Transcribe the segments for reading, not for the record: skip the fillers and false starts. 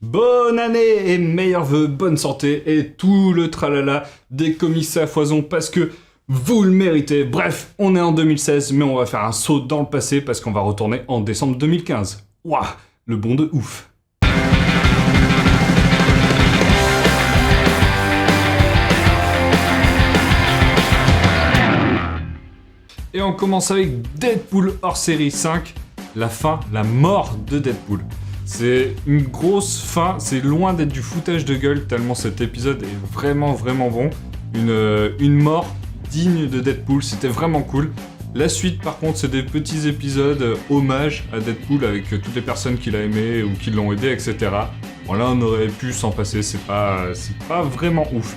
Bonne année et meilleurs vœux, bonne santé et tout le tralala des comics à foison parce que vous le méritez. Bref, on est en 2016 mais on va faire un saut dans le passé parce qu'on va retourner en décembre 2015. Waouh, le bond de ouf. Et on commence avec Deadpool hors série 5, la fin, la mort de Deadpool. C'est une grosse fin, c'est loin d'être du foutage de gueule tellement cet épisode est vraiment bon. Une mort digne de Deadpool, c'était vraiment cool. La suite par contre c'est des petits épisodes hommage à Deadpool avec toutes les personnes qu'il a aimées ou qui l'ont aidé, etc. Bon là on aurait pu s'en passer, c'est pas vraiment ouf.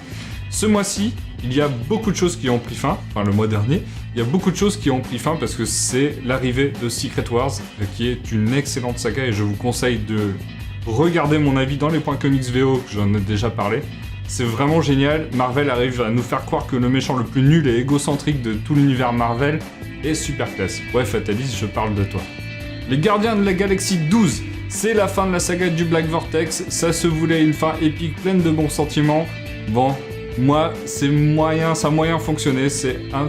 Ce mois-ci, il y a beaucoup de choses qui ont pris fin, enfin le mois dernier, il y a beaucoup de choses qui ont pris fin parce que c'est l'arrivée de Secret Wars, qui est une excellente saga et je vous conseille de regarder mon avis dans les points comics VO, que j'en ai déjà parlé. C'est vraiment génial, Marvel arrive à nous faire croire que le méchant le plus nul et égocentrique de tout l'univers Marvel est super classe. Ouais Fatalis, je parle de toi. Les Gardiens de la Galaxie 12, c'est la fin de la saga du Black Vortex, ça se voulait une fin épique pleine de bons sentiments. Bon, moi, ça a moyen fonctionné, c'est un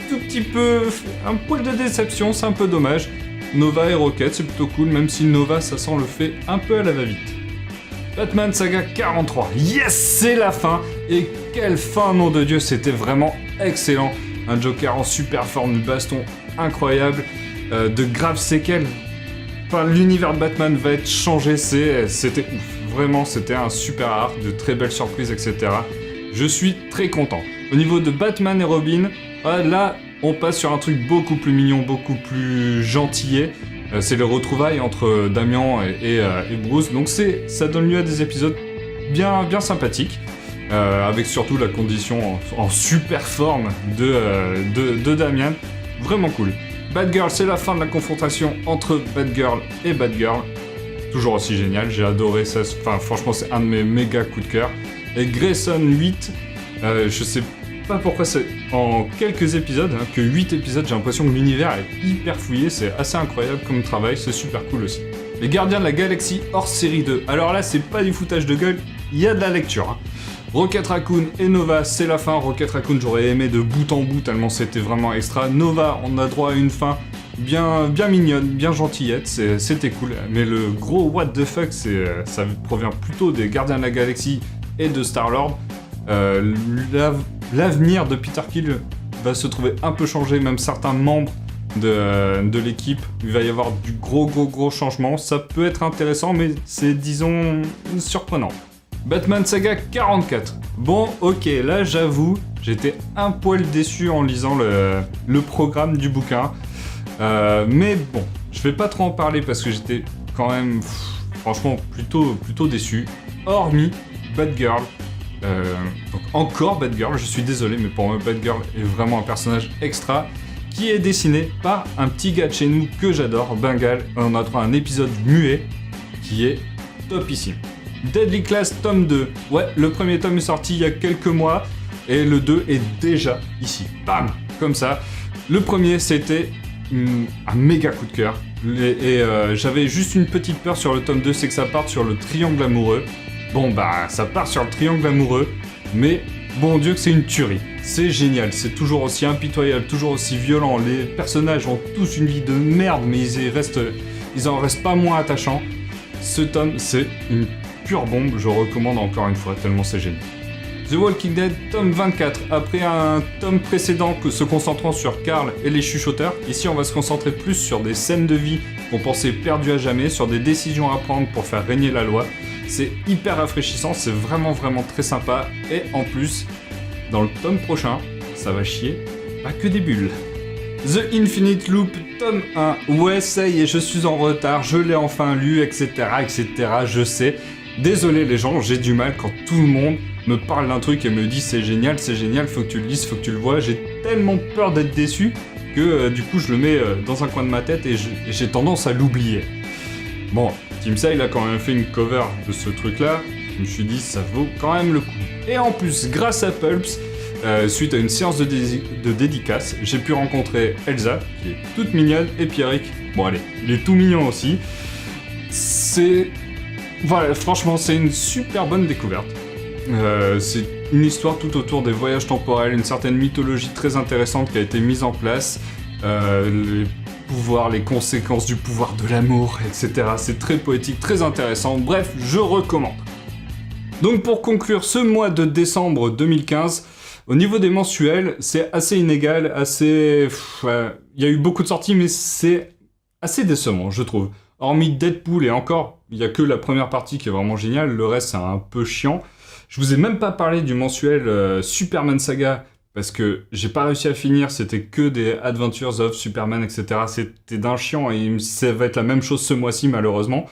tout petit peu, un poil de déception, c'est un peu dommage. Nova et Rocket, c'est plutôt cool, même si Nova, ça sent le fait un peu à la va-vite. Batman Saga 43, yes, c'est la fin, et quelle fin, nom de Dieu, c'était vraiment excellent. Un Joker en super forme, du baston incroyable, de graves séquelles. Enfin, l'univers de Batman va être changé, c'était ouf. Vraiment, c'était un super arc, de très belles surprises, etc. Je suis très content. Au niveau de Batman et Robin, là, on passe sur un truc beaucoup plus mignon, beaucoup plus gentillet. C'est les retrouvailles entre Damian et Bruce. Donc ça donne lieu à des épisodes bien sympathiques. Avec surtout la condition en super forme de Damian. Vraiment cool. Batgirl, c'est la fin de la confrontation entre Batgirl et Batgirl. Toujours aussi génial, j'ai adoré ça. Enfin, franchement, c'est un de mes méga coups de cœur. Et Grayson 8, je sais pas pourquoi c'est en quelques épisodes, que 8 épisodes, j'ai l'impression que l'univers est hyper fouillé, c'est assez incroyable comme travail, c'est super cool aussi. Les Gardiens de la Galaxie hors série 2, alors là c'est pas du foutage de gueule, il y a de la lecture. Rocket Raccoon et Nova, c'est la fin. Rocket Raccoon, j'aurais aimé de bout en bout tellement c'était vraiment extra. Nova, on a droit à une fin bien mignonne, bien gentillette, c'était cool. Mais le gros what the fuck, ça provient plutôt des Gardiens de la Galaxie et de Star-Lord. L'avenir de Peter Quill va se trouver un peu changé, même certains membres de l'équipe, il va y avoir du gros changement. Ça peut être intéressant, mais c'est, disons, surprenant. Batman Saga 44. Bon, ok, là j'avoue, j'étais un poil déçu en lisant le programme du bouquin. Mais bon, je vais pas trop en parler parce que j'étais quand même, franchement, plutôt déçu. Hormis Batgirl. Donc encore Batgirl, je suis désolé, mais pour moi Batgirl est vraiment un personnage extra qui est dessiné par un petit gars de chez nous que j'adore, Bengal. On a droit à un épisode muet qui est topissime. Deadly Class tome 2. Ouais, le premier tome est sorti il y a quelques mois et le 2 est déjà ici. Bam, comme ça. Le premier, c'était un méga coup de cœur. Et j'avais juste une petite peur sur le tome 2, c'est que ça parte sur le triangle amoureux. Bon bah, ça part sur le triangle amoureux, mais bon Dieu que c'est une tuerie. C'est génial, c'est toujours aussi impitoyable, toujours aussi violent. Les personnages ont tous une vie de merde, mais ils en restent pas moins attachants. Ce tome, c'est une pure bombe, je recommande encore une fois, tellement c'est génial. The Walking Dead, tome 24. Après un tome précédent se concentrant sur Carl et les chuchoteurs, ici on va se concentrer plus sur des scènes de vie qu'on pensait perdues à jamais, sur des décisions à prendre pour faire régner la loi. C'est hyper rafraîchissant, c'est vraiment très sympa. Et en plus, dans le tome prochain, ça va chier, pas que des bulles. The Infinite Loop, tome 1. Ouais, ça y est, je suis en retard, je l'ai enfin lu, etc., je sais. Désolé les gens, j'ai du mal quand tout le monde me parle d'un truc et me dit c'est génial, faut que tu le lises, faut que tu le vois. J'ai tellement peur d'être déçu que du coup je le mets dans un coin de ma tête et j'ai tendance à l'oublier. Bon, Tim Sale a quand même fait une cover de ce truc-là, je me suis dit ça vaut quand même le coup. Et en plus, grâce à Pulps, suite à une séance de dédicace, j'ai pu rencontrer Elsa, qui est toute mignonne, et Pierrick. Bon allez, il est tout mignon aussi. C'est Voilà, franchement, c'est une super bonne découverte. C'est une histoire tout autour des voyages temporels, une certaine mythologie très intéressante qui a été mise en place, les pouvoirs, les conséquences du pouvoir de l'amour, etc. C'est très poétique, très intéressant, bref, je recommande. Donc pour conclure ce mois de décembre 2015, au niveau des mensuels, c'est assez inégal, assez... Il y a eu beaucoup de sorties, mais c'est assez décevant, je trouve. Hormis Deadpool, et encore, il n'y a que la première partie qui est vraiment géniale, le reste c'est un peu chiant. Je vous ai même pas parlé du mensuel Superman Saga, parce que j'ai pas réussi à finir, c'était que des Adventures of Superman, etc. C'était d'un chiant, et ça va être la même chose ce mois-ci, malheureusement.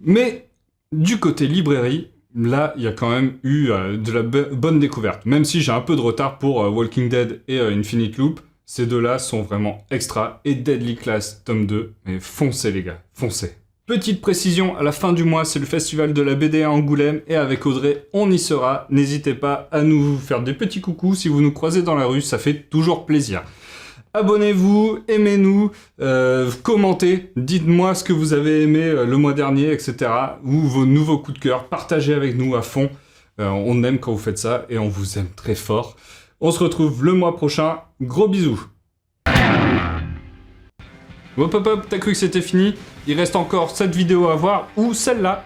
Mais, du côté librairie, là, il y a quand même eu de la bonne découverte. Même si j'ai un peu de retard pour Walking Dead et Infinite Loop, ces deux-là sont vraiment extra. Et Deadly Class, tome 2, mais foncez les gars, foncez. Petite précision, à la fin du mois, c'est le festival de la BD à Angoulême, et avec Audrey, on y sera. N'hésitez pas à nous faire des petits coucous si vous nous croisez dans la rue, ça fait toujours plaisir. Abonnez-vous, aimez-nous, commentez, dites-moi ce que vous avez aimé le mois dernier, etc. Ou vos nouveaux coups de cœur, partagez avec nous à fond. On aime quand vous faites ça, et on vous aime très fort. On se retrouve le mois prochain, gros bisous. Hop hop hop, t'as cru que c'était fini? Il reste encore cette vidéo à voir, ou celle-là.